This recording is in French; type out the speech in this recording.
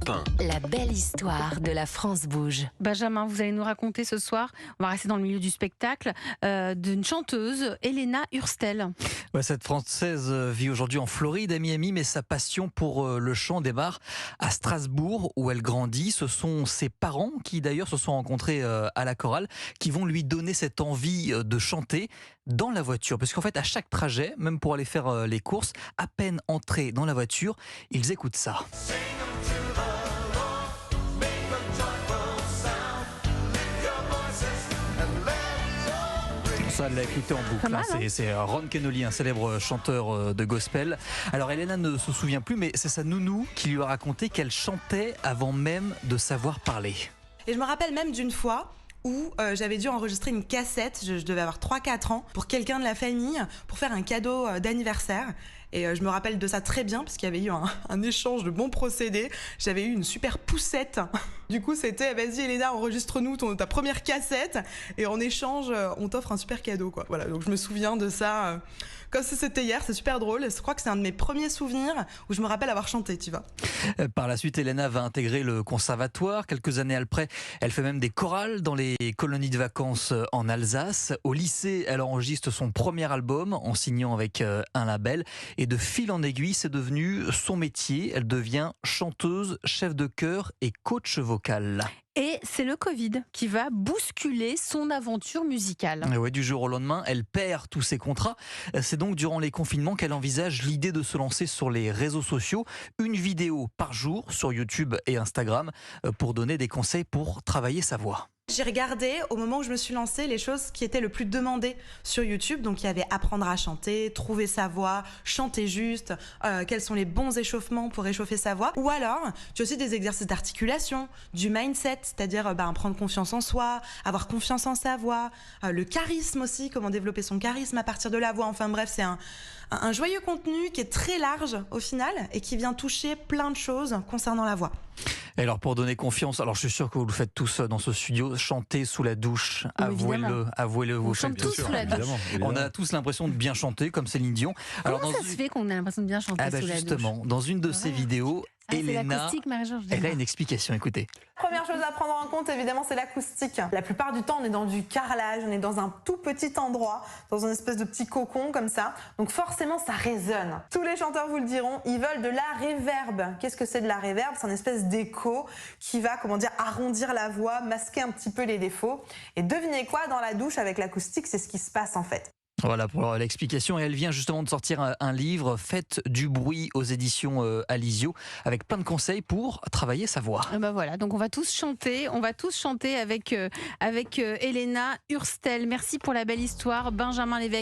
Europe 1. La belle histoire de la France bouge. Benjamin, vous allez nous raconter ce soir, on va rester dans le milieu du spectacle, d'une chanteuse, Helena Hurstel. Ouais, cette Française vit aujourd'hui en Floride, à Miami, mais sa passion pour le chant démarre à Strasbourg, où elle grandit. Ce sont ses parents qui d'ailleurs se sont rencontrés à la chorale, qui vont lui donner cette envie de chanter dans la voiture. Parce qu'en fait, à chaque trajet, même pour aller faire les courses, à peine entrés dans la voiture, ils écoutent ça. Ça, elle l'a écouté en boucle. Mal, hein. C'est Ron Kenoly, un célèbre chanteur de gospel. Alors Helena ne se souvient plus, mais c'est sa nounou qui lui a raconté qu'elle chantait avant même de savoir parler. Et je me rappelle même d'une fois où j'avais dû enregistrer une cassette, je devais avoir 3-4 ans, pour quelqu'un de la famille, pour faire un cadeau d'anniversaire. Et je me rappelle de ça très bien, parce qu'il y avait eu un échange de bons procédés. J'avais eu une super poussette. Du coup, c'était, vas-y Helena, enregistre-nous ta première cassette, et en échange, on t'offre un super cadeau, quoi. Voilà, donc je me souviens de ça, comme si c'était hier, c'est super drôle. Je crois que c'est un de mes premiers souvenirs où je me rappelle avoir chanté, tu vois. Par la suite, Helena va intégrer le conservatoire. Quelques années après, elle fait même des chorales dans les colonies de vacances en Alsace. Au lycée, elle enregistre son premier album en signant avec un label. Et de fil en aiguille, c'est devenu son métier. Elle devient chanteuse, chef de chœur et coach vocal. Et c'est le Covid qui va bousculer son aventure musicale. Et ouais, du jour au lendemain, elle perd tous ses contrats. C'est donc durant les confinements qu'elle envisage l'idée de se lancer sur les réseaux sociaux. Une vidéo par jour sur YouTube et Instagram pour donner des conseils pour travailler sa voix. J'ai regardé, au moment où je me suis lancée, les choses qui étaient le plus demandées sur YouTube. Donc, il y avait apprendre à chanter, trouver sa voix, chanter juste, quels sont les bons échauffements pour échauffer sa voix. Ou alors, tu as aussi des exercices d'articulation, du mindset, c'est-à-dire prendre confiance en soi, avoir confiance en sa voix, le charisme aussi, comment développer son charisme à partir de la voix. Enfin bref, c'est un joyeux contenu qui est très large au final et qui vient toucher plein de choses concernant la voix. Et alors pour donner confiance, alors je suis sûr que vous le faites tous dans ce studio, chanter sous la douche, avouez-le, vous On chante tous sous la douche. On a tous l'impression de bien chanter comme Céline Dion. Comment ça se fait qu'on a l'impression de bien chanter sous la douche? Justement, dans une de ses vidéos, Helena, elle a une explication, écoutez. Première chose à prendre en compte, évidemment, c'est l'acoustique. La plupart du temps, on est dans du carrelage, on est dans un tout petit endroit, dans une espèce de petit cocon comme ça. Donc forcément, ça résonne. Tous les chanteurs vous le diront, ils veulent de la reverb. Qu'est-ce que c'est de la reverb? C'est une espèce d'écho qui va, arrondir la voix, masquer un petit peu les défauts. Et devinez quoi, dans la douche avec l'acoustique, c'est ce qui se passe en fait. Voilà pour l'explication. Et elle vient justement de sortir un livre, Faites du bruit, aux éditions Alizio, avec plein de conseils pour travailler sa voix. Et ben voilà, donc on va tous chanter avec Helena Hurstel. Merci pour la belle histoire, Benjamin Lévesque.